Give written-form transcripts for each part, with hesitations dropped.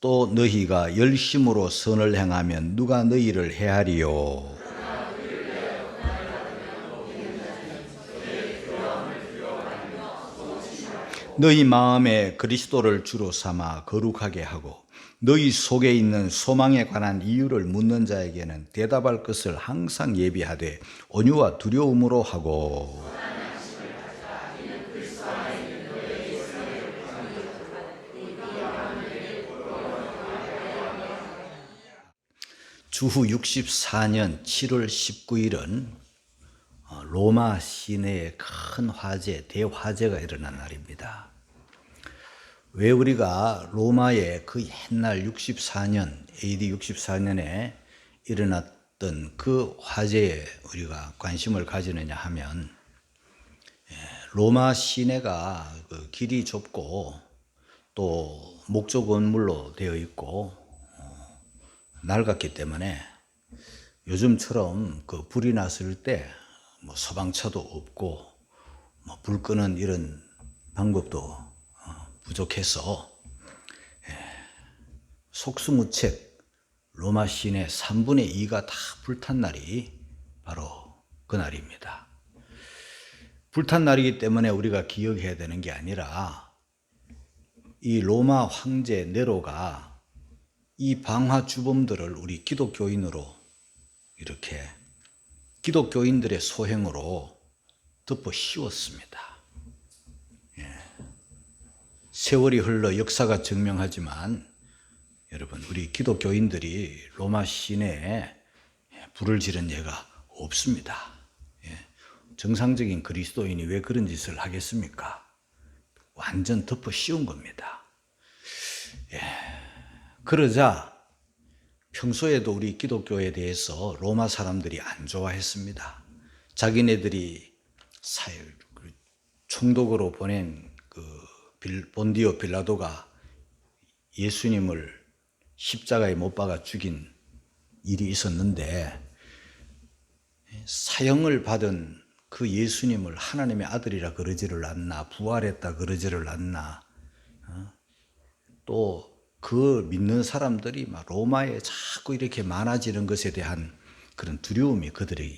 또 너희가 열심으로 선을 행하면 누가 너희를 해하리요? 너희 마음에 그리스도를 주로 삼아 거룩하게 하고 너희 속에 있는 소망에 관한 이유를 묻는 자에게는 대답할 것을 항상 예비하되 온유와 두려움으로 하고 주후 64년 7월 19일은 로마 시내에 큰 화재, 대화재가 일어난 날입니다. 왜 우리가 로마의 그 옛날 64년, AD 64년에 일어났던 그 화재에 우리가 관심을 가지느냐 하면, 로마 시내가 그 길이 좁고 또 목조 건물로 되어 있고 낡았기 때문에 요즘처럼 그 불이 났을 때 뭐 소방차도 없고 뭐 불 끄는 이런 방법도 부족해서 속수무책 로마 시내 3분의 2가 다 불탄 날이 바로 그 날입니다. 불탄 날이기 때문에 우리가 기억해야 되는 게 아니라 이 로마 황제 네로가 이 방화 주범들을 우리 기독교인으로 이렇게 기독교인들의 소행으로 덮어 씌웠습니다. 세월이 흘러 역사가 증명하지만 여러분, 우리 기독교인들이 로마 시내에 불을 지른 예가 없습니다. 정상적인 그리스도인이 왜 그런 짓을 하겠습니까? 완전 덮어 씌운 겁니다. 그러자 평소에도 우리 기독교에 대해서 로마 사람들이 안 좋아했습니다. 자기네들이 총독으로 보낸 그 본디오 빌라도가 예수님을 십자가에 못 박아 죽인 일이 있었는데, 사형을 받은 그 예수님을 하나님의 아들이라 그러지를 않나, 부활했다 그러지를 않나, 또 그 믿는 사람들이 막 로마에 자꾸 이렇게 많아지는 것에 대한 그런 두려움이 그들이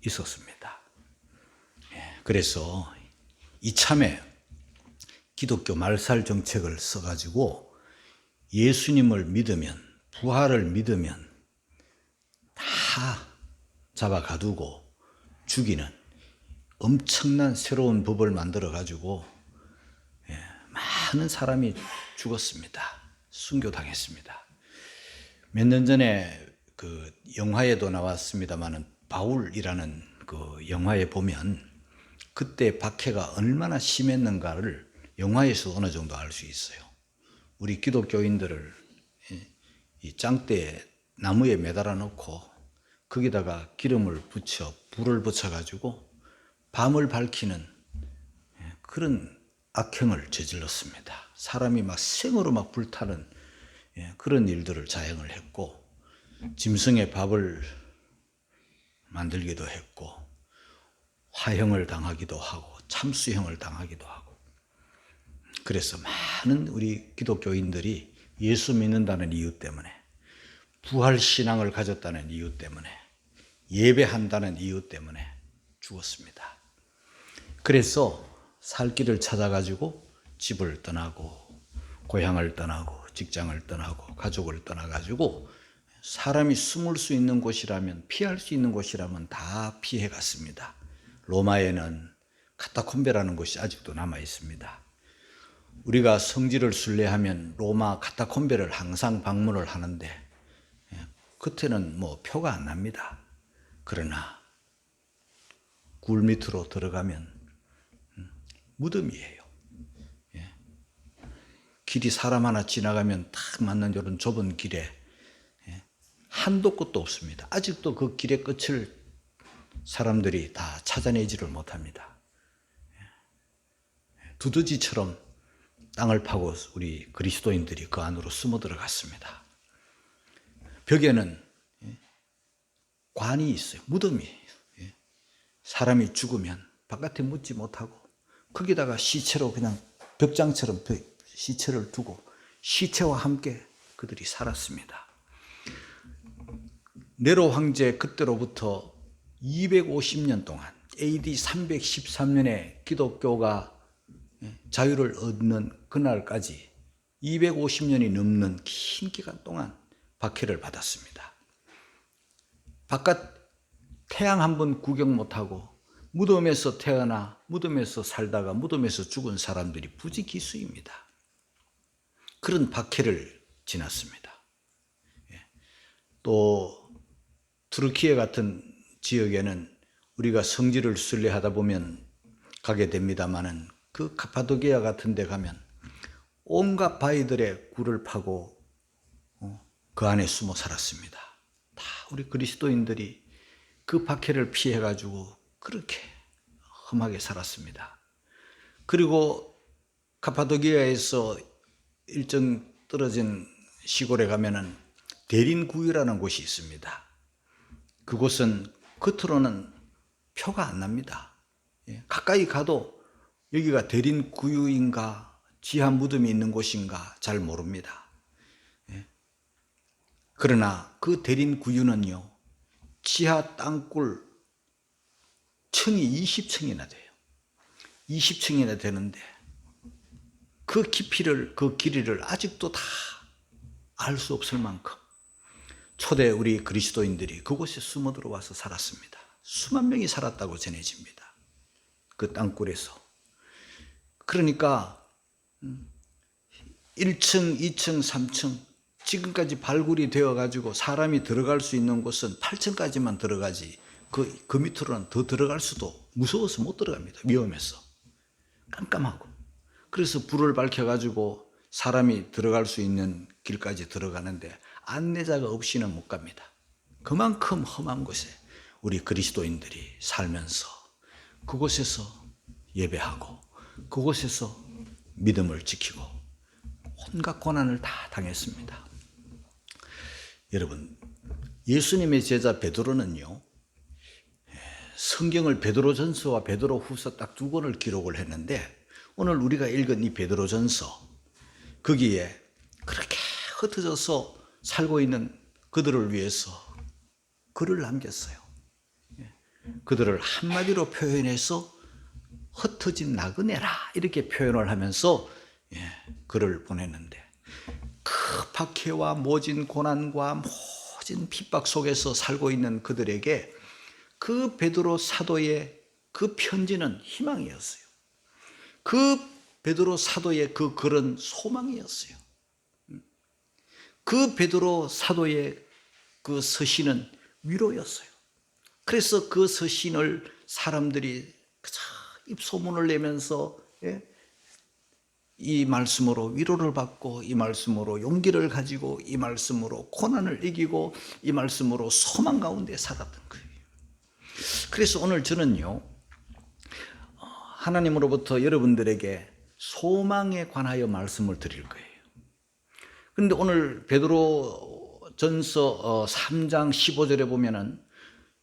있었습니다. 그래서 이참에 기독교 말살 정책을 써가지고 예수님을 믿으면, 부활을 믿으면 다 잡아가두고 죽이는 엄청난 새로운 법을 만들어가지고 많은 사람이 죽었습니다. 순교당했습니다. 몇 년 전에 그 영화에도 나왔습니다만은 바울이라는 그 영화에 보면 그때 박해가 얼마나 심했는가를 영화에서 어느 정도 알 수 있어요. 우리 기독교인들을 이 짱대에 나무에 매달아 놓고 거기다가 기름을 붙여 불을 붙여가지고 밤을 밝히는 그런 악행을 저질렀습니다. 사람이 막 생으로 막 불타는 그런 일들을 자행을 했고, 짐승의 밥을 만들기도 했고, 화형을 당하기도 하고, 참수형을 당하기도 하고. 그래서 많은 우리 기독교인들이 예수 믿는다는 이유 때문에, 부활신앙을 가졌다는 이유 때문에, 예배한다는 이유 때문에 죽었습니다. 그래서 살 길을 찾아가지고 집을 떠나고 고향을 떠나고 직장을 떠나고 가족을 떠나가지고 사람이 숨을 수 있는 곳이라면, 피할 수 있는 곳이라면 다 피해 갔습니다. 로마에는 카타콤베라는 곳이 아직도 남아 있습니다. 우리가 성지를 순례하면 로마 카타콤베를 항상 방문을 하는데 그때는 뭐 표가 안 납니다. 그러나 굴 밑으로 들어가면 무덤이에요. 길이 사람 하나 지나가면 딱 맞는 이런 좁은 길에 한도 끝도 없습니다. 아직도 그 길의 끝을 사람들이 다 찾아내지를 못합니다. 두더지처럼 땅을 파고 우리 그리스도인들이 그 안으로 숨어 들어갔습니다. 벽에는 관이 있어요. 무덤이에요. 사람이 죽으면 바깥에 묻지 못하고 거기다가 시체로 그냥 벽장처럼 시체를 두고 시체와 함께 그들이 살았습니다. 네로 황제 그때로부터 250년 동안 AD 313년에 기독교가 자유를 얻는 그날까지 250년이 넘는 긴 기간 동안 박해를 받았습니다. 바깥 태양 한 번 구경 못하고 무덤에서 태어나 무덤에서 살다가 무덤에서 죽은 사람들이 부지기수입니다. 그런 박해를 지났습니다. 또 투르키에 같은 지역에는 우리가 성지를 순례하다 보면 가게 됩니다마는 그 카파도기아 같은 데 가면 온갖 바위들의 굴을 파고 그 안에 숨어 살았습니다. 다 우리 그리스도인들이 그 박해를 피해가지고 그렇게 험하게 살았습니다. 그리고 카파도기아에서 일정 떨어진 시골에 가면은 대린구유라는 곳이 있습니다. 그곳은 겉으로는 표가 안 납니다. 가까이 가도 여기가 대린구유인가 지하 무덤이 있는 곳인가 잘 모릅니다. 그러나 그 대린구유는요, 지하 땅굴 층이 20층이나 돼요. 20층이나 되는데 그 깊이를, 그 길이를 아직도 다 알 수 없을 만큼 초대 우리 그리스도인들이 그곳에 숨어 들어와서 살았습니다. 수만 명이 살았다고 전해집니다. 그 땅굴에서. 그러니까 1층, 2층, 3층 지금까지 발굴이 되어가지고 사람이 들어갈 수 있는 곳은 8층까지만 들어가지 그 밑으로는 더 들어갈 수도 무서워서 못 들어갑니다. 위험해서. 깜깜하고. 그래서 불을 밝혀가지고 사람이 들어갈 수 있는 길까지 들어가는데 안내자가 없이는 못 갑니다. 그만큼 험한 곳에 우리 그리스도인들이 살면서 그곳에서 예배하고 그곳에서 믿음을 지키고 온갖 고난을 다 당했습니다. 여러분, 예수님의 제자 베드로는요, 성경을 베드로전서와 베드로후서 딱 두 권을 기록을 했는데 오늘 우리가 읽은 이 베드로전서, 거기에 그렇게 흩어져서 살고 있는 그들을 위해서 글을 남겼어요. 그들을 한마디로 표현해서 흩어진 나그네라 이렇게 표현을 하면서 글을 보냈는데, 그 박해와 모진 고난과 모진 핍박 속에서 살고 있는 그들에게 그 베드로 사도의 그 편지는 희망이었어요. 그 베드로 사도의 그 글은 소망이었어요. 그 베드로 사도의 그 서신은 위로였어요. 그래서 그 서신을 사람들이 입소문을 내면서 이 말씀으로 위로를 받고, 이 말씀으로 용기를 가지고, 이 말씀으로 고난을 이기고, 이 말씀으로 소망 가운데 살았던 거예요. 그래서 오늘 저는요, 하나님으로부터 여러분들에게 소망에 관하여 말씀을 드릴 거예요. 그런데 오늘 베드로전서 3장 15절에 보면은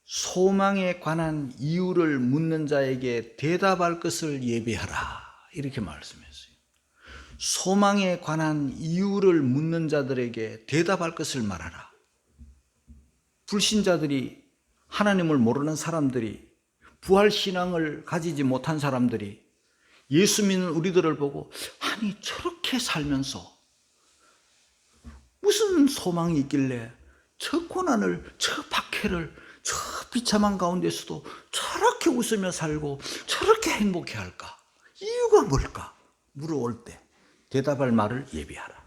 소망에 관한 이유를 묻는 자에게 대답할 것을 예비하라 이렇게 말씀했어요. 소망에 관한 이유를 묻는 자들에게 대답할 것을 말하라. 불신자들이, 하나님을 모르는 사람들이, 부활신앙을 가지지 못한 사람들이 예수 믿는 우리들을 보고, 아니 저렇게 살면서 무슨 소망이 있길래 저 고난을, 저 박해를, 저 비참한 가운데서도 저렇게 웃으며 살고 저렇게 행복해 할까? 이유가 뭘까? 물어올 때 대답할 말을 예비하라.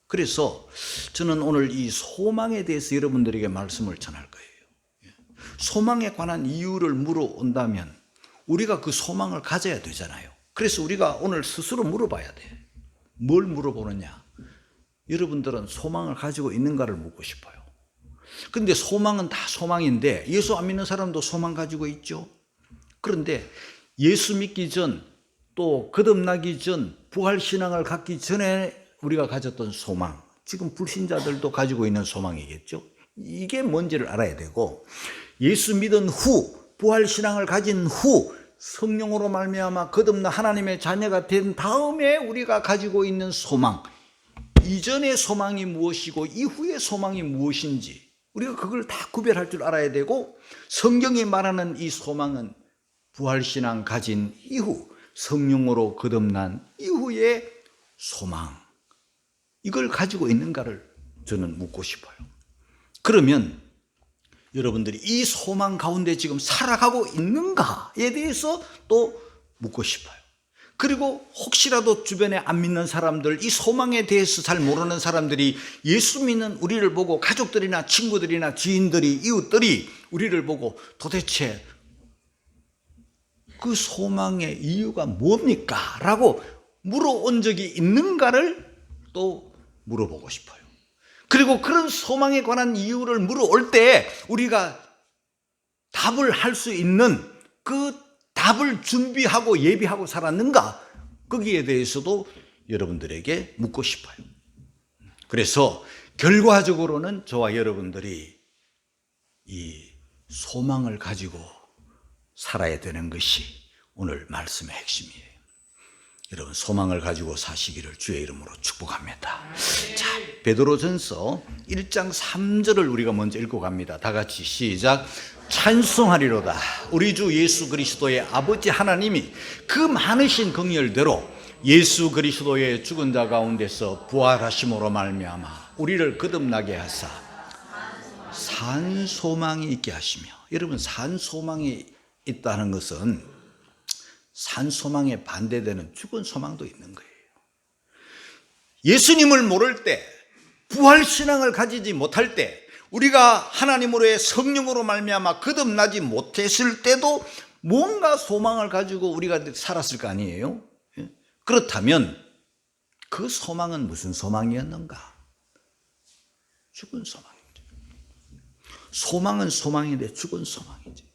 그래서 저는 오늘 이 소망에 대해서 여러분들에게 말씀을 전할 거예요. 소망에 관한 이유를 물어온다면 우리가 그 소망을 가져야 되잖아요. 그래서 우리가 오늘 스스로 물어봐야 돼. 뭘 물어보느냐? 여러분들은 소망을 가지고 있는가를 묻고 싶어요. 근데 소망은 다 소망인데 예수 안 믿는 사람도 소망 가지고 있죠. 그런데 예수 믿기 전, 또 거듭나기 전, 부활신앙을 갖기 전에 우리가 가졌던 소망, 지금 불신자들도 가지고 있는 소망이겠죠. 이게 뭔지를 알아야 되고, 예수 믿은 후, 부활신앙을 가진 후 성령으로 말미암아 거듭나 하나님의 자녀가 된 다음에 우리가 가지고 있는 소망, 이전의 소망이 무엇이고 이후의 소망이 무엇인지 우리가 그걸 다 구별할 줄 알아야 되고, 성경이 말하는 이 소망은 부활신앙 가진 이후, 성령으로 거듭난 이후의 소망, 이걸 가지고 있는가를 저는 묻고 싶어요. 그러면 여러분들이 이 소망 가운데 지금 살아가고 있는가에 대해서 또 묻고 싶어요. 그리고 혹시라도 주변에 안 믿는 사람들, 이 소망에 대해서 잘 모르는 사람들이 예수 믿는 우리를 보고, 가족들이나 친구들이나 지인들이, 이웃들이 우리를 보고 도대체 그 소망의 이유가 뭡니까? 라고 물어온 적이 있는가를 또 물어보고 싶어요. 그리고 그런 소망에 관한 이유를 물어올 때 우리가 답을 할 수 있는 그 답을 준비하고 예비하고 살았는가? 거기에 대해서도 여러분들에게 묻고 싶어요. 그래서 결과적으로는 저와 여러분들이 이 소망을 가지고 살아야 되는 것이 오늘 말씀의 핵심이에요. 여러분, 소망을 가지고 사시기를 주의 이름으로 축복합니다. 자, 베드로전서 1장 3절을 우리가 먼저 읽고 갑니다. 다 같이 시작. 찬송하리로다. 우리 주 예수 그리스도의 아버지 하나님이 그 많으신 긍휼대로 예수 그리스도의 죽은 자 가운데서 부활하심으로 말미암아 우리를 거듭나게 하사 산 소망이 있게 하시며, 여러분, 산 소망이 있다는 것은 산 소망에 반대되는 죽은 소망도 있는 거예요. 예수님을 모를 때, 부활신앙을 가지지 못할 때, 우리가 하나님으로의 성령으로 말미암아 거듭나지 못했을 때도 뭔가 소망을 가지고 우리가 살았을 거 아니에요? 그렇다면 그 소망은 무슨 소망이었는가? 죽은 소망이죠. 소망은 소망인데 죽은 소망이죠.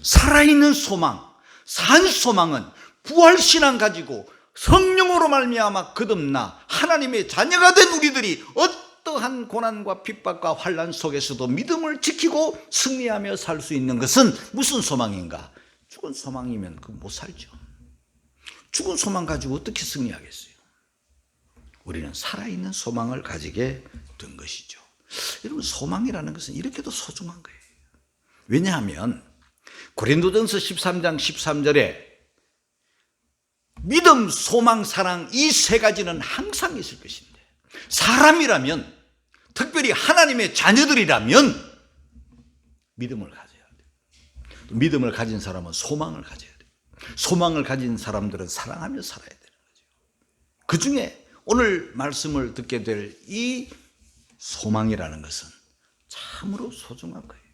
살아있는 소망, 산 소망은 부활신앙 가지고 성령으로 말미암아 거듭나 하나님의 자녀가 된 우리들이 어떠한 고난과 핍박과 환난 속에서도 믿음을 지키고 승리하며 살 수 있는 것은 무슨 소망인가? 죽은 소망이면 그 못 살죠. 죽은 소망 가지고 어떻게 승리하겠어요? 우리는 살아있는 소망을 가지게 된 것이죠. 여러분, 소망이라는 것은 이렇게도 소중한 거예요. 왜냐하면 고린도전서 13장 13절에 믿음, 소망, 사랑, 이 세 가지는 항상 있을 것인데, 사람이라면, 특별히 하나님의 자녀들이라면 믿음을 가져야 돼요. 믿음을 가진 사람은 소망을 가져야 돼요. 소망을 가진 사람들은 사랑하며 살아야 되는 거죠. 그 중에 오늘 말씀을 듣게 될 이 소망이라는 것은 참으로 소중한 거예요.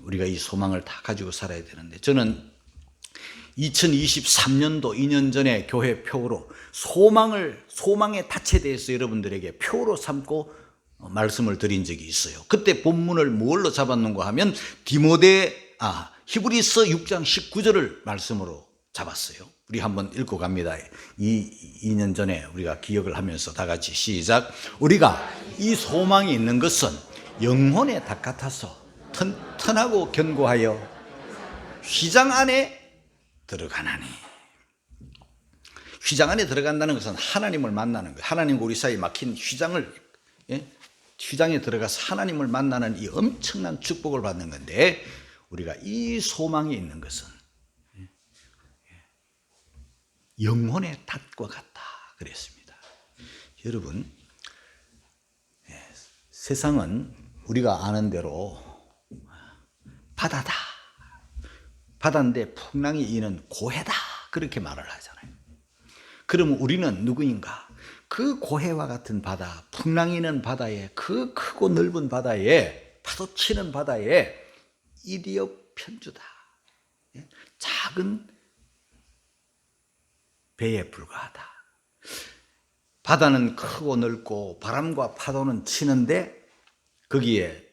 우리가 이 소망을 다 가지고 살아야 되는데, 저는 2023년도 2년 전에 교회 표로 소망의 닻에 대해서 여러분들에게 표로 삼고 말씀을 드린 적이 있어요. 그때 본문을 뭘로 잡았는가 하면 히브리서 6장 19절을 말씀으로 잡았어요. 우리 한번 읽고 갑니다. 2년 전에 우리가 기억을 하면서 다 같이 시작. 우리가 이 소망이 있는 것은 영혼의 닭 같아서 튼튼하고 견고하여 휘장 안에 들어가나니. 휘장 안에 들어간다는 것은 하나님을 만나는 거예요. 하나님과 우리 사이에 막힌 휘장에 들어가서 하나님을 만나는 이 엄청난 축복을 받는 건데, 우리가 이 소망이 있는 것은 영혼의 닭과 같다 그랬습니다. 여러분, 세상은 우리가 아는 대로 바다다. 바다인데 풍랑이 이는 고해다. 그렇게 말을 하잖아요. 그러면 우리는 누구인가? 그 고해와 같은 바다, 풍랑이 있는 바다에, 그 크고 넓은 바다에, 파도 치는 바다에 이디어 편주다. 작은 배에 불과하다. 바다는 크고 넓고 바람과 파도는 치는데 거기에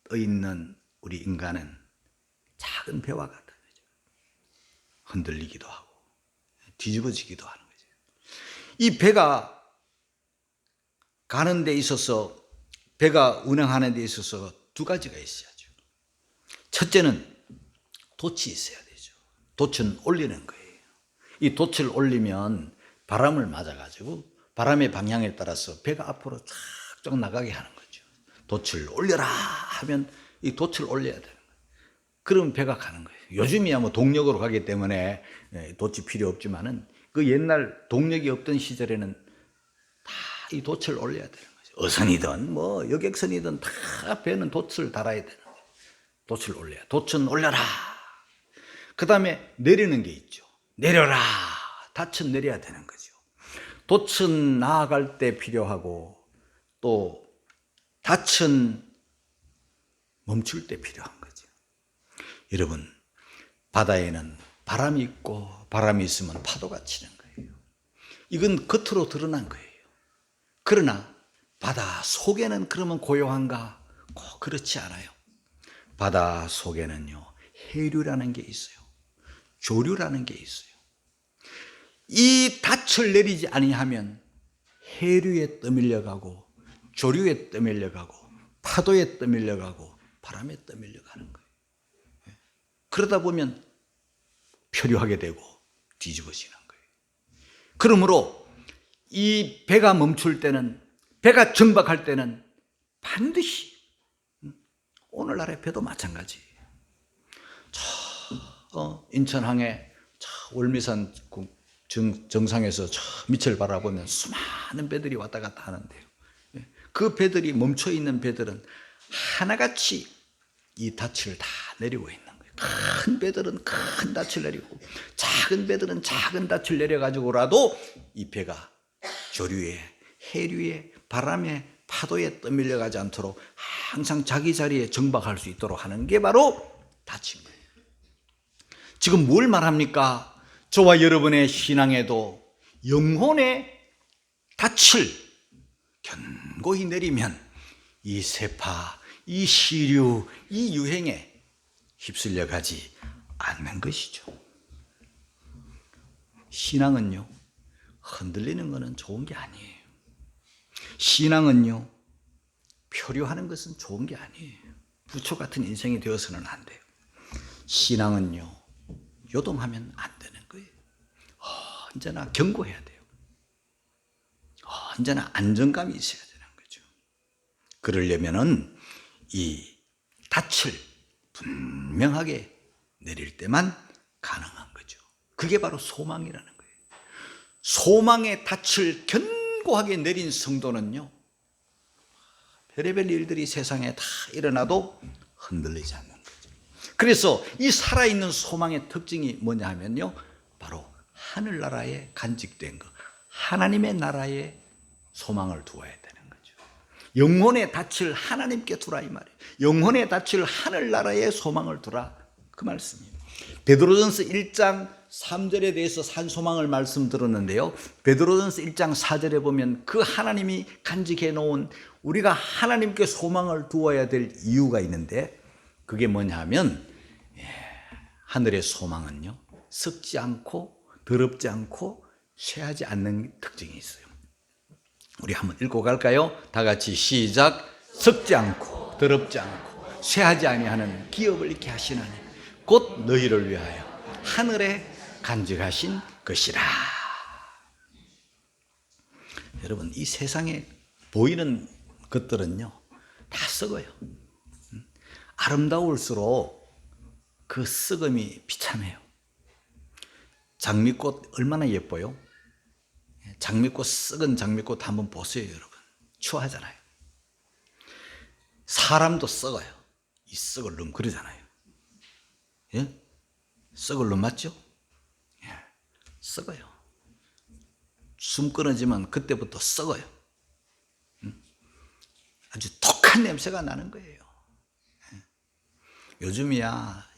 떠 있는 우리 인간은 작은 배와 같은 거죠. 흔들리기도 하고 뒤집어지기도 하는 거죠. 이 배가 가는 데 있어서, 배가 운행하는 데 있어서 두 가지가 있어야죠. 첫째는 돛이 있어야 되죠. 돛은 올리는 거예요. 이 돛을 올리면 바람을 맞아가지고 바람의 방향에 따라서 배가 앞으로 쫙쫙 나가게 하는 거죠. 돛을 올려라 하면 이 돛을 올려야 되는 거예요. 그러면 배가 가는 거예요. 요즘이야 뭐 동력으로 가기 때문에 돛이 필요 없지만은 그 옛날 동력이 없던 시절에는 다 이 돛을 올려야 되는 거죠. 어선이든 뭐 여객선이든 다 배는 돛을 달아야 되는 거예요. 돛을 올려야. 돛은 올려라. 그 다음에 내리는 게 있죠. 내려라. 닻은 내려야 되는 거죠. 돛은 나아갈 때 필요하고 또 닻은 멈출 때 필요한 거죠. 여러분, 바다에는 바람이 있고 바람이 있으면 파도가 치는 거예요. 이건 겉으로 드러난 거예요. 그러나 바다 속에는 그러면 고요한가? 꼭 그렇지 않아요. 바다 속에는요, 해류라는 게 있어요. 조류라는 게 있어요. 이 닻을 내리지 아니하면 해류에 떠밀려가고 조류에 떠밀려가고 파도에 떠밀려가고 바람에 떠밀려가는 거예요. 그러다 보면 표류하게 되고 뒤집어지는 거예요. 그러므로 이 배가 멈출 때는, 배가 정박할 때는 반드시, 오늘날의 배도 마찬가지예요. 인천항에 월미산 정상에서 밑을 바라보면 수많은 배들이 왔다 갔다 하는데요. 그 배들이 멈춰있는 배들은 하나같이 이 닻을 다 내리고 있는 거예요. 큰 배들은 큰 닻을 내리고 작은 배들은 작은 닻을 내려가지고라도 이 배가 조류에, 해류에, 바람에, 파도에 떠밀려가지 않도록 항상 자기 자리에 정박할 수 있도록 하는 게 바로 닻인 거예요. 지금 뭘 말합니까? 저와 여러분의 신앙에도 영혼의 닻을 견고히 내리면 이 세파, 이 시류, 이 유행에 휩쓸려 가지 않는 것이죠. 신앙은요, 흔들리는 것은 좋은 게 아니에요. 신앙은요, 표류하는 것은 좋은 게 아니에요. 부초 같은 인생이 되어서는 안 돼요. 신앙은요, 요동하면 안 되는 거예요. 언제나 견고해야 돼요. 언제나 안정감이 있어야 되는 거죠. 그러려면은 이 닻을 분명하게 내릴 때만 가능한 거죠. 그게 바로 소망이라는 거예요. 소망의 닻을 견고하게 내린 성도는요, 별의별 일들이 세상에 다 일어나도 흔들리지 않는 거죠. 그래서 이 살아있는 소망의 특징이 뭐냐 하면요, 바로 하늘나라에 간직된 것, 하나님의 나라에 소망을 두어야 되는 거죠. 영혼의 닻을 하나님께 두라 이 말이에요. 영혼의 닻을 하늘나라에 소망을 두라, 그 말씀이에요. 베드로전서 1장 3절에 대해서 산 소망을 말씀드렸는데요, 베드로전서 1장 4절에 보면 그 하나님이 간직해 놓은, 우리가 하나님께 소망을 두어야 될 이유가 있는데, 그게 뭐냐 하면 하늘의 소망은요, 썩지 않고 더럽지 않고 쇠하지 않는 특징이 있어요. 우리 한번 읽어갈까요? 다 같이 시작. 썩지 않고 더럽지 않고 쇠하지 아니하는 기업을 잃게 하시나니 곧 너희를 위하여 하늘에 간직하신 것이라. 여러분, 이 세상에 보이는 것들은요, 다 썩어요. 아름다울수록 그 썩음이 비참해요. 장미꽃 얼마나 예뻐요? 장미꽃, 썩은 장미꽃 한번 보세요, 여러분. 추하잖아요. 사람도 썩어요. 이 썩을 놈 그러잖아요. 예? 썩을 놈 맞죠? 예. 썩어요. 숨 끊어지면 그때부터 썩어요. 아주 독한 냄새가 나는 거예요. 예. 요즘이야,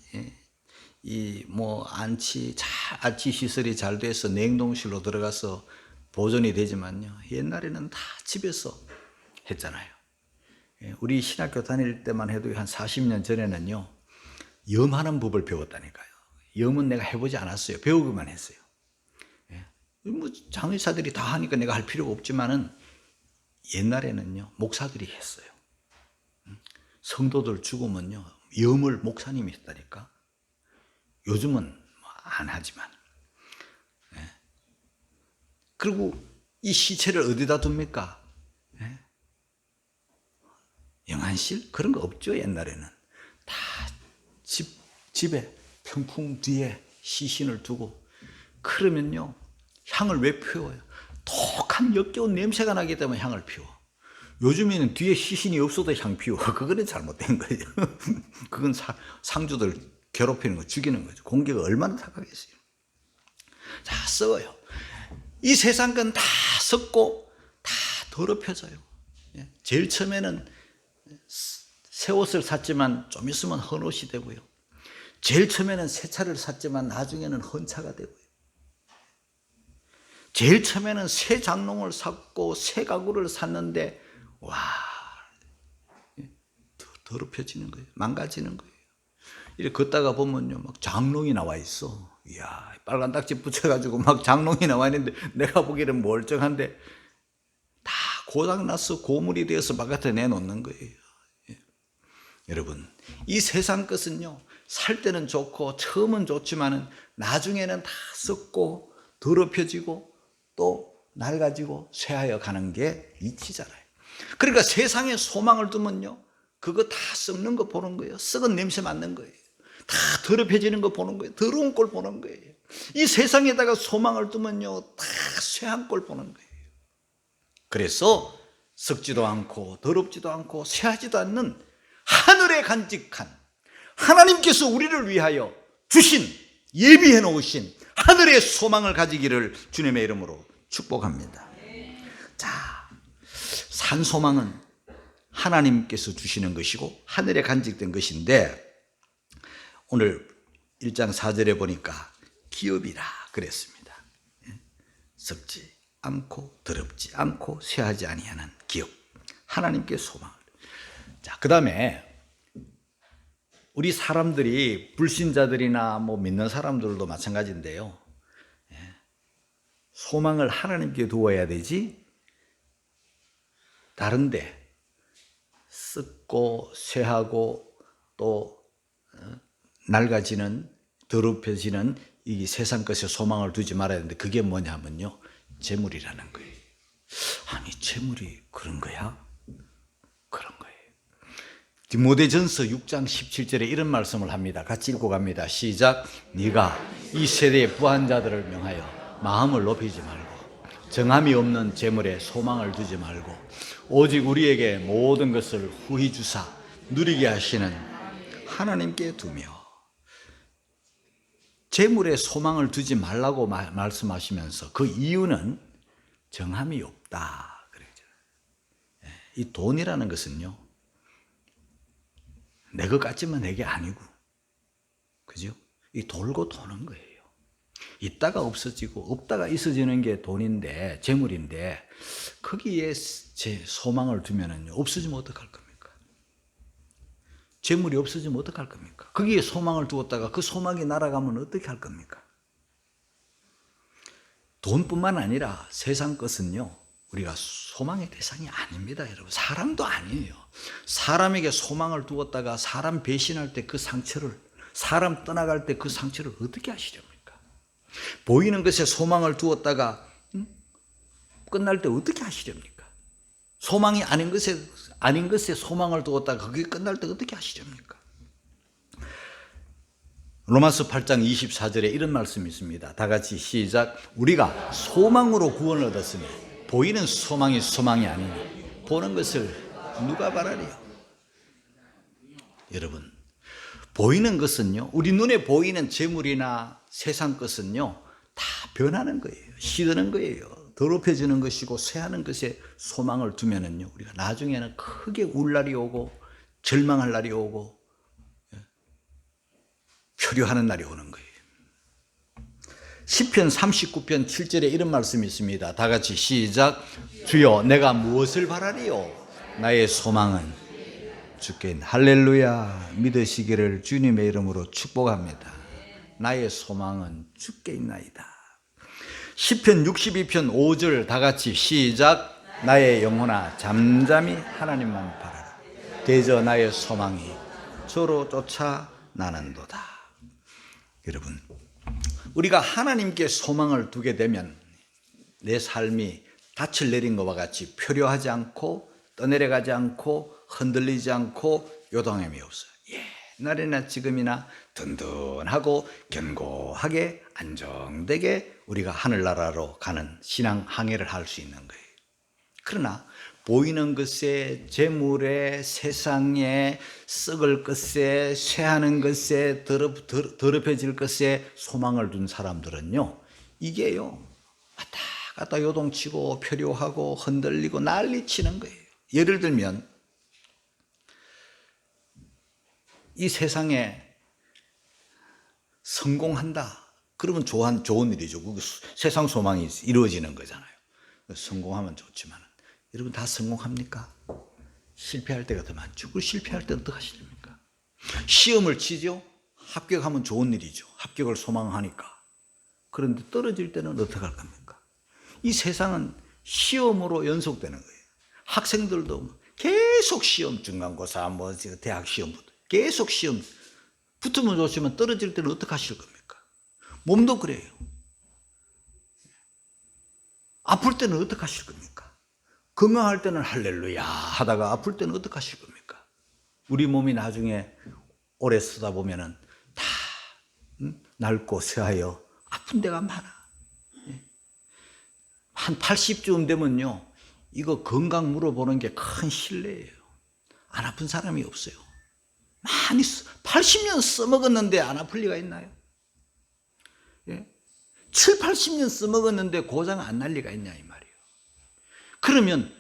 이 뭐 안치 시설이 잘 돼서 냉동실로 들어가서 보존이 되지만요, 옛날에는 다 집에서 했잖아요. 우리 신학교 다닐 때만 해도 한 40년 전에는요, 염하는 법을 배웠다니까요. 염은 내가 해보지 않았어요. 배우기만 했어요. 뭐 장의사들이 다 하니까 내가 할 필요가 없지만은 옛날에는요, 목사들이 했어요. 성도들 죽으면요, 염을 목사님이 했다니까. 요즘은 안 하지만. 그리고 이 시체를 어디다 둡니까? 영안실? 그런 거 없죠. 옛날에는 다 집에 평풍 뒤에 시신을 두고. 그러면요, 향을 왜 피워요? 독한 역겨운 냄새가 나기 때문에 향을 피워. 요즘에는 뒤에 시신이 없어도 향 피워. 그거는 잘못된 거예요. 그건 상주들 괴롭히는 거, 죽이는 거죠. 공기가 얼마나 탁하겠어요. 자, 썩어요. 이 세상 건 다 썩고 다 더럽혀져요. 제일 처음에는 새 옷을 샀지만 좀 있으면 헌 옷이 되고요. 제일 처음에는 새 차를 샀지만 나중에는 헌 차가 되고요. 제일 처음에는 새 장롱을 샀고 새 가구를 샀는데 와, 더럽혀지는 거예요. 망가지는 거예요. 이렇게 걷다가 보면요, 막 장롱이 나와 있어. 이야, 빨간 딱지 붙여가지고 막 장롱이 나와 있는데 내가 보기에는 멀쩡한데 다 고장났어. 고물이 되어서 바깥에 내놓는 거예요. 여러분, 이 세상 것은요, 살 때는 좋고 처음은 좋지만은 나중에는 다 썩고 더럽혀지고 또 낡아지고 쇠하여 가는 게 이치잖아요. 그러니까 세상에 소망을 두면요, 그거 다 썩는 거 보는 거예요. 썩은 냄새 맡는 거예요. 다 더럽혀지는 거 보는 거예요. 더러운 꼴 보는 거예요. 이 세상에다가 소망을 두면요, 다 쇠한 꼴 보는 거예요. 그래서 썩지도 않고 더럽지도 않고 쇠하지도 않는 하늘에 간직한, 하나님께서 우리를 위하여 주신, 예비해 놓으신 하늘의 소망을 가지기를 주님의 이름으로 축복합니다. 자, 산 소망은 하나님께서 주시는 것이고 하늘에 간직된 것인데, 오늘 1장 4절에 보니까 기업이라 그랬습니다. 썩지 않고 더럽지 않고 쇠하지 아니하는 기업, 하나님께 소망을. 자, 그 다음에 우리 사람들이, 불신자들이나 뭐 믿는 사람들도 마찬가지인데요, 소망을 하나님께 두어야 되지 다른데 썩고 쇠하고 또 낡아지는, 더럽혀지는 이 세상 것에 소망을 두지 말아야 되는데, 그게 뭐냐면요, 재물이라는 거예요. 아니, 재물이 그런 거야? 그런 거예요. 디모데전서 6장 17절에 이런 말씀을 합니다. 같이 읽고 갑니다. 시작. 네가 이 세대의 부한 자들을 명하여 마음을 높이지 말고 정함이 없는 재물에 소망을 두지 말고 오직 우리에게 모든 것을 후히 주사 누리게 하시는 하나님께 두며. 재물에 소망을 두지 말라고 말씀하시면서 그 이유는 정함이 없다 그러죠. 이 돈이라는 것은요, 내 것 같지만 내게 아니고, 그죠? 이 돌고 도는 거예요. 있다가 없어지고 없다가 있어지는 게 돈인데, 재물인데, 거기에 제 소망을 두면은요, 없어지면 어떡할 겁니까? 재물이 없어지면 어떡할 겁니까? 거기에 소망을 두었다가 그 소망이 날아가면 어떻게 할 겁니까? 돈뿐만 아니라 세상 것은요, 우리가 소망의 대상이 아닙니다, 여러분. 사람도 아니에요. 사람에게 소망을 두었다가 사람 배신할 때 그 상처를, 사람 떠나갈 때 그 상처를 어떻게 하시렵니까? 보이는 것에 소망을 두었다가 끝날 때 어떻게 하시렵니까? 소망이 아닌 것에 소망을 두었다가 그게 끝날 때 어떻게 하시렵니까? 로마서 8장 24절에 이런 말씀이 있습니다. 다 같이 시작. 우리가 소망으로 구원을 얻었으니 보이는 소망이 소망이 아니니 보는 것을 누가 바라리요? 여러분, 보이는 것은요, 우리 눈에 보이는 재물이나 세상 것은요, 다 변하는 거예요. 시드는 거예요. 더럽혀지는 것이고 쇠하는 것에 소망을 두면은요, 우리가 나중에는 크게 울 날이 오고 절망할 날이 오고 표류하는 날이 오는 거예요. 시편 39편 7절에 이런 말씀이 있습니다. 다 같이 시작. 주여 내가 무엇을 바라리요? 나의 소망은 주께 있나. 할렐루야. 믿으시기를 주님의 이름으로 축복합니다. 나의 소망은 주께 있나이다. 시편 62편 5절 다 같이 시작. 나의 영혼아 잠잠히 하나님만 바라라. 대저 나의 소망이 주로 쫓아 나는도다. 여러분, 우리가 하나님께 소망을 두게 되면 내 삶이 닻을 내린 것과 같이 표류하지 않고 떠내려가지 않고 흔들리지 않고 요동함이 없어요. 옛날이나 지금이나 든든하고 견고하게 안정되게 우리가 하늘나라로 가는 신앙 항해를 할 수 있는 거예요. 그러나 보이는 것에, 재물에, 세상에, 썩을 것에, 쇠하는 것에, 더럽혀질 것에 소망을 둔 사람들은요, 이게요, 왔다 갔다 요동치고 표류하고 흔들리고 난리치는 거예요. 예를 들면 이 세상에 성공한다 그러면 좋은 일이죠. 세상 소망이 이루어지는 거잖아요. 성공하면 좋지만 여러분 다 성공합니까? 실패할 때가 더 많죠. 그리고 실패할 때 어떡하십니까? 시험을 치죠. 합격하면 좋은 일이죠. 합격을 소망하니까. 그런데 떨어질 때는 어떡할 겁니까? 이 세상은 시험으로 연속되는 거예요. 학생들도 계속 시험, 중간고사, 대학 시험부터 계속 시험. 붙으면 좋지만 떨어질 때는 어떡하실 겁니까? 몸도 그래요. 아플 때는 어떡하실 겁니까? 건강할 때는 할렐루야 하다가 아플 때는 어떡하실 겁니까? 우리 몸이 나중에 오래 쓰다 보면은 다 낡고 쇠하여 아픈 데가 많아. 한 80쯤 되면요, 이거 건강 물어보는 게 큰 신뢰예요. 안 아픈 사람이 없어요. 많이 80년 써먹었는데 안 아플 리가 있나요? 7, 80년 써먹었는데 고장 안 날 리가 있냐 이 말이에요. 그러면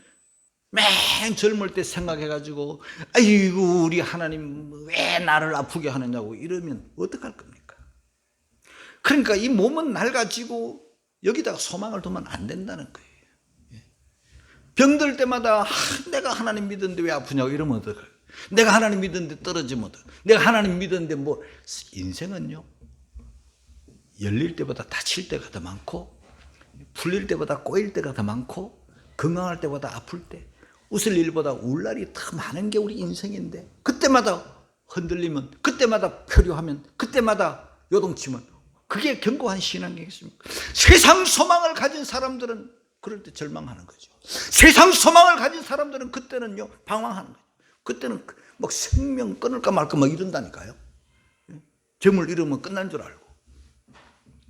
맨 젊을 때 생각해가지고 아이고 우리 하나님 왜 나를 아프게 하느냐고 이러면 어떡할 겁니까? 그러니까 이 몸은 낡아지고 여기다가 소망을 두면 안 된다는 거예요. 병들 때마다 내가 하나님 믿었는데 왜 아프냐고 이러면 어떡해요? 내가 하나님 믿었는데 떨어지면 어떡해요? 내가 하나님 믿었는데 인생은요, 열릴 때보다 닫힐 때가 더 많고 풀릴 때보다 꼬일 때가 더 많고 건강할 때보다 아플 때, 웃을 일보다 울 날이 더 많은 게 우리 인생인데 그때마다 흔들리면, 그때마다 표류하면, 그때마다 요동치면 그게 견고한 신앙이겠습니까? 세상 소망을 가진 사람들은 그럴 때 절망하는 거죠. 세상 소망을 가진 사람들은 그때는요 방황하는 거죠. 그때는 막 생명 끊을까 말까 막 이런다니까요. 재물 잃으면 끝난 줄 알고,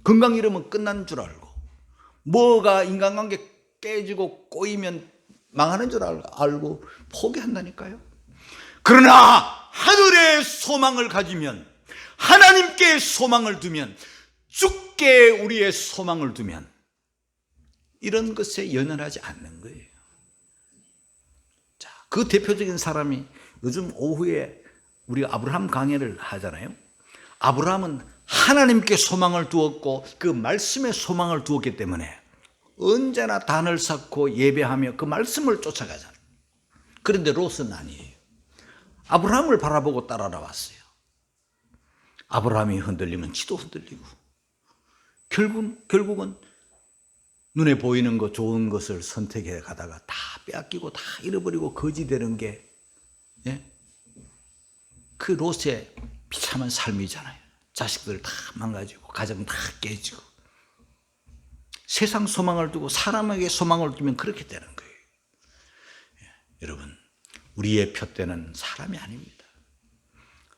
건강 잃으면 끝난 줄 알고, 뭐가 인간관계 깨지고 꼬이면 망하는 줄 알고 포기한다니까요. 그러나 하늘의 소망을 가지면, 하나님께 소망을 두면, 주께 우리의 소망을 두면 이런 것에 연연하지 않는 거예요. 자, 그 대표적인 사람이 요즘 오후에 우리가 아브라함 강해를 하잖아요. 아브라함은 하나님께 소망을 두었고 그 말씀에 소망을 두었기 때문에 언제나 단을 쌓고 예배하며 그 말씀을 쫓아가잖아요. 그런데 롯은 아니에요. 아브라함을 바라보고 따라왔어요. 아브라함이 흔들리면 지도 흔들리고 결국은 눈에 보이는 것, 좋은 것을 선택해 가다가 다 빼앗기고 다 잃어버리고 거지 되는 게 그 롯의 비참한 삶이잖아요. 자식들 다 망가지고 가정 다 깨지고 세상 소망을 두고 사람에게 소망을 두면 그렇게 되는 거예요. 여러분, 우리의 표대는 사람이 아닙니다.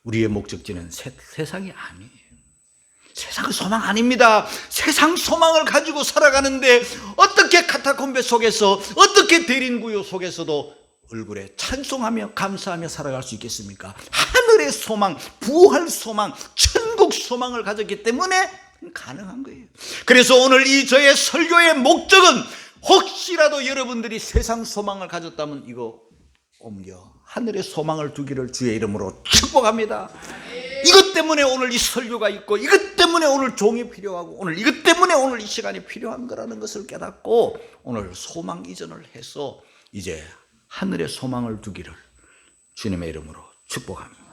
우리의 목적지는 세상이 아니에요. 세상 소망 아닙니다. 세상 소망을 가지고 살아가는데 어떻게 카타콤베 속에서, 어떻게 대린구요 속에서도 얼굴에 찬송하며 감사하며 살아갈 수 있겠습니까? 하늘의 소망, 부활 소망, 천국 소망을 가졌기 때문에 가능한 거예요. 그래서 오늘 이 저의 설교의 목적은 혹시라도 여러분들이 세상 소망을 가졌다면 이거 옮겨 하늘의 소망을 두기를 주의 이름으로 축복합니다. 이것 때문에 오늘 이 설교가 있고, 이것 때문에 오늘 종이 필요하고, 오늘 이것 때문에 오늘 이 시간이 필요한 거라는 것을 깨닫고 오늘 소망 이전을 해서 이제 하늘의 소망을 두기를 주님의 이름으로 축복합니다.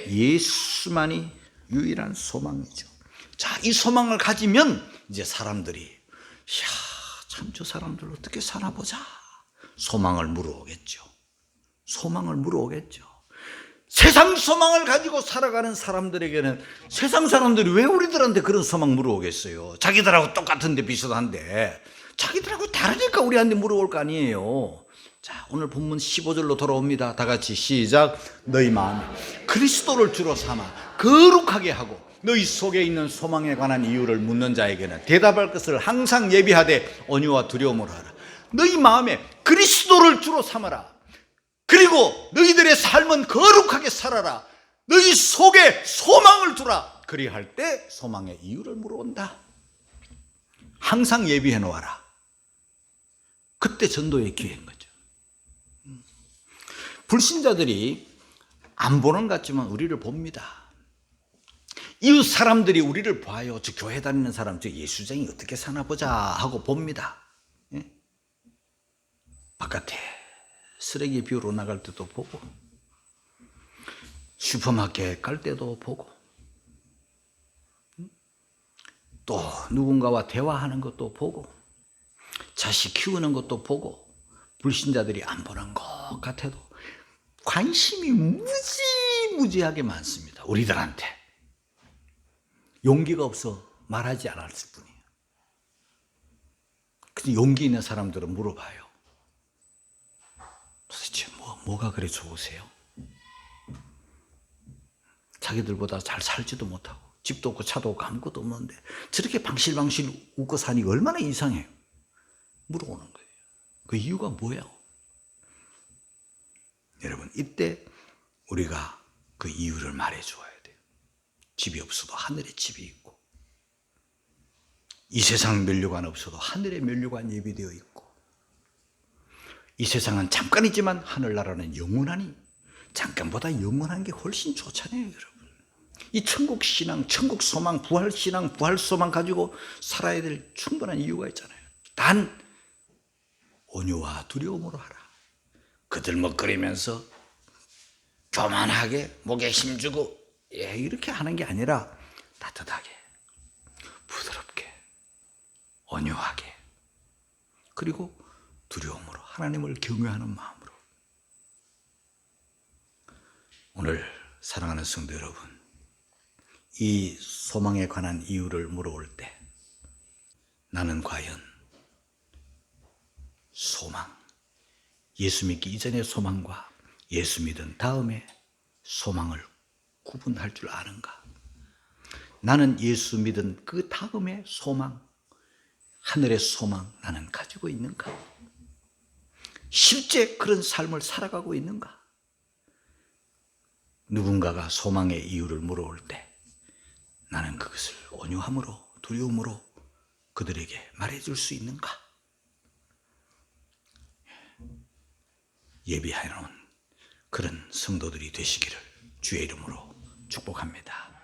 예수만이 유일한 소망이죠. 자, 이 소망을 가지면 이제 사람들이 참 저 사람들 어떻게 사나 보자 소망을 물어오겠죠. 소망을 물어오겠죠. 세상 소망을 가지고 살아가는 사람들에게는 세상 사람들이 왜 우리들한테 그런 소망 물어오겠어요? 자기들하고 똑같은데 비슷한데 자기들하고 다르니까 우리한테 물어올 거 아니에요. 자, 오늘 본문 15절로 돌아옵니다. 다 같이 시작. 너희 마음에 그리스도를 주로 삼아 거룩하게 하고 너희 속에 있는 소망에 관한 이유를 묻는 자에게는 대답할 것을 항상 예비하되 온유와 두려움으로 하라. 너희 마음에 그리스도를 주로 삼아라. 그리고 너희들의 삶은 거룩하게 살아라. 너희 속에 소망을 두라. 그리할 때 소망의 이유를 물어온다. 항상 예비해 놓아라. 그때 전도의 기회인 거죠. 불신자들이 안 보는 것 같지만 우리를 봅니다. 이웃 사람들이 우리를 봐요. 저 교회 다니는 사람, 저 예수쟁이 어떻게 사나 보자 하고 봅니다. 예? 바깥에 쓰레기 비우러 나갈 때도 보고, 슈퍼마켓 갈 때도 보고, 또 누군가와 대화하는 것도 보고, 자식 키우는 것도 보고, 불신자들이 안 보는 것 같아도 관심이 무지하게 많습니다. 우리들한테. 용기가 없어 말하지 않았을 뿐이에요. 근데 용기 있는 사람들은 물어봐요. 도대체 뭐가 그래 좋으세요? 자기들보다 잘 살지도 못하고 집도 없고 차도 없고 아무것도 없는데 저렇게 방실방실 웃고 사니 얼마나 이상해요. 물어보는 거예요. 그 이유가 뭐예요? 여러분, 이때 우리가 그 이유를 말해 주어야 돼요. 집이 없어도 하늘에 집이 있고, 이 세상 면류관 없어도 하늘의 면류관 예비되어 있고, 이 세상은 잠깐이지만 하늘나라는 영원하니 잠깐보다 영원한 게 훨씬 좋잖아요, 여러분. 이 천국 신앙, 천국 소망, 부활 신앙, 부활 소망 가지고 살아야 될 충분한 이유가 있잖아요. 단 온유와 두려움으로 하라. 그들먹거리면서 교만하게 목에 힘주고 이렇게 하는 게 아니라 따뜻하게, 부드럽게, 온유하게, 그리고 두려움으로, 하나님을 경외하는 마음으로. 오늘 사랑하는 성도 여러분, 이 소망에 관한 이유를 물어올 때 나는 과연 소망, 예수 믿기 이전의 소망과 예수 믿은 다음에 소망을 구분할 줄 아는가? 나는 예수 믿은 그 다음의 소망, 하늘의 소망 나는 가지고 있는가? 실제 그런 삶을 살아가고 있는가? 누군가가 소망의 이유를 물어올 때 나는 그것을 온유함으로, 두려움으로 그들에게 말해줄 수 있는가? 예비해 놓은 그런 성도들이 되시기를 주의 이름으로 축복합니다.